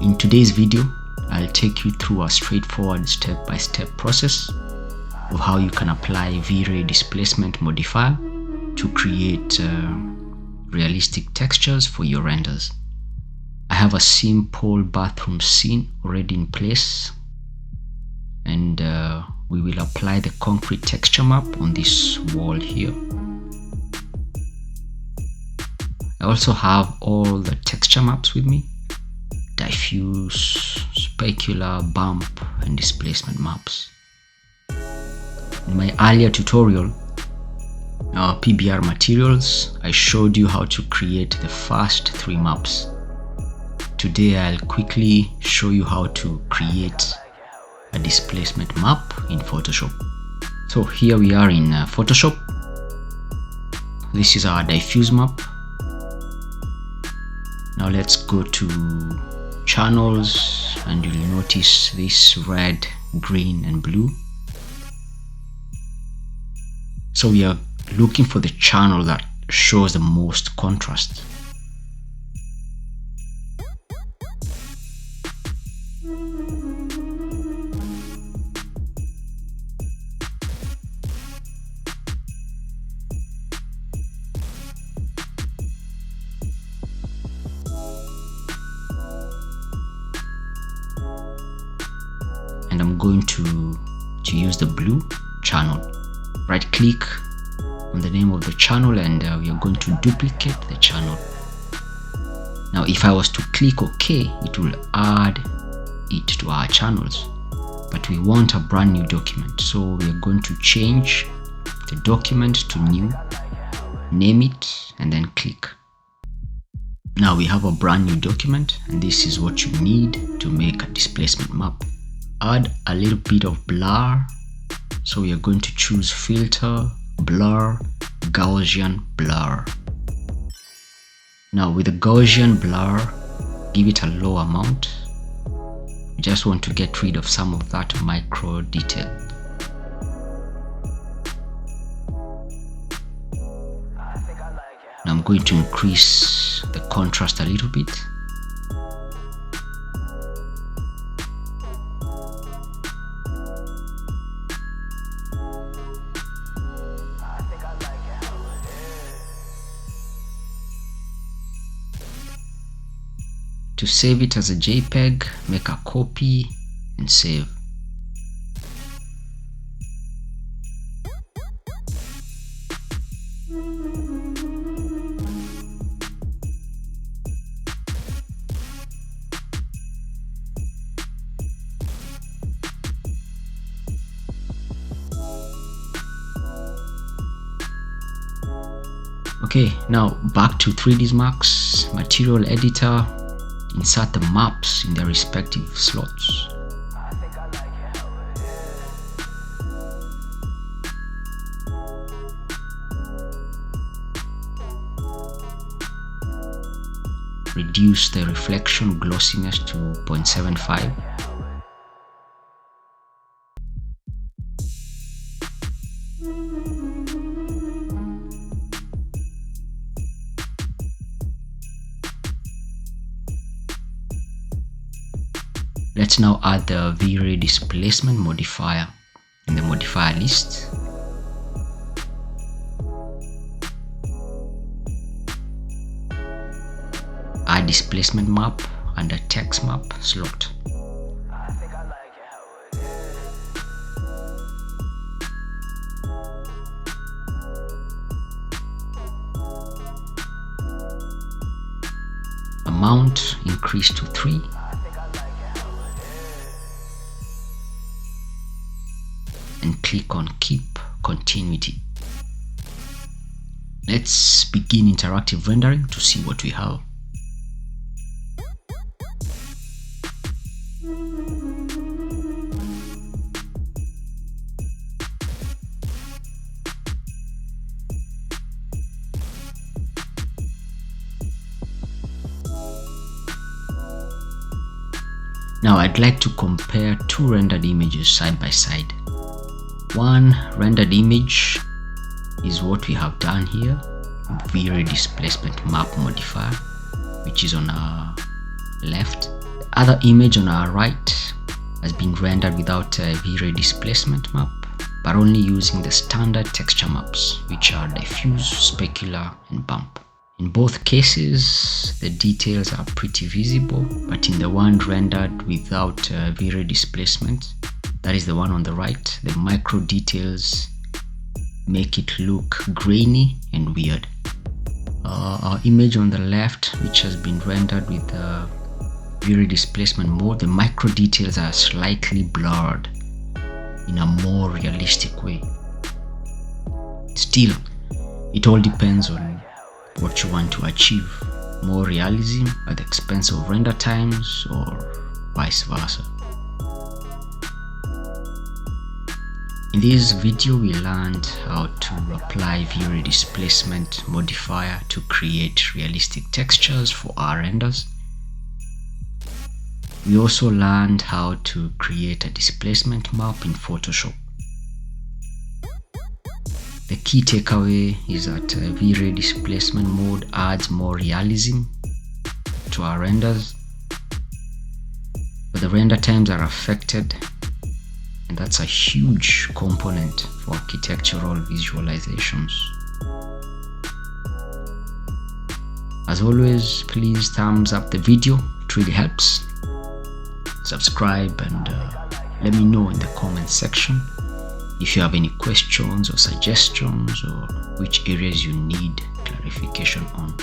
In today's video, I'll take you through a straightforward step-by-step process of how you can apply VrayDisplacement modifier to create realistic textures for your renders. I have a simple bathroom scene already in place, and we will apply the concrete texture map on this wall here. I also have all the texture maps with me: diffuse, specular, bump, and displacement maps. In my earlier tutorial, PBR materials, I showed you how to create the first 3 maps. Today I'll quickly show you how to create a displacement map in Photoshop. So here we are in Photoshop. This is our diffuse map. Now let's go to channels, and you'll notice this red, green, and blue. So we are looking for the channel that shows the most contrast. And I'm going to use the blue channel. Right click on the name of the channel, and we are going to duplicate the channel. Now if I was to click OK, it will add it to our channels, but we want a brand new document, so we are going to change the document to new, name it, and then click. Now we have a brand new document, and this is what you need to make a displacement map. Add a little bit of blur, so we are going to choose filter, blur, Gaussian blur. Now with the Gaussian blur, give it a low amount. We just want to get rid of some of that micro detail. Now I'm going to increase the contrast a little bit. To save it as a JPEG, make a copy and save. Okay, now back to 3ds Max, material editor. Insert the maps in their respective slots. Reduce the reflection glossiness to 0.75. Let's now add the VrayDisplacement modifier in the modifier list. Add displacement map under text map slot. Amount increase to 3. And click on Keep Continuity. Let's begin interactive rendering to see what we have. Now I'd like to compare 2 rendered images side by side. One rendered image is what we have done here, VrayDisplacement map modifier, which is on our left. The The other image on our right has been rendered without a VrayDisplacement map, but only using the standard texture maps, which are diffuse, specular, and bump. In both cases, the details are pretty visible, but in the one rendered without VrayDisplacement, that is the one on the right, the micro details make it look grainy and weird. Our image on the left, which has been rendered with the VrayDisplacement mode, the micro details are slightly blurred in a more realistic way. Still, it all depends on what you want to achieve, more realism at the expense of render times or vice versa. In this video, we learned how to apply VrayDisplacement modifier to create realistic textures for our renders. We also learned how to create a displacement map in Photoshop. The key takeaway is that VrayDisplacement mode adds more realism to our renders, but the render times are affected, and that's a huge component for architectural visualizations. As always, please thumbs up the video, it really helps. Subscribe and let me know in the comment section if you have any questions or suggestions or which areas you need clarification on.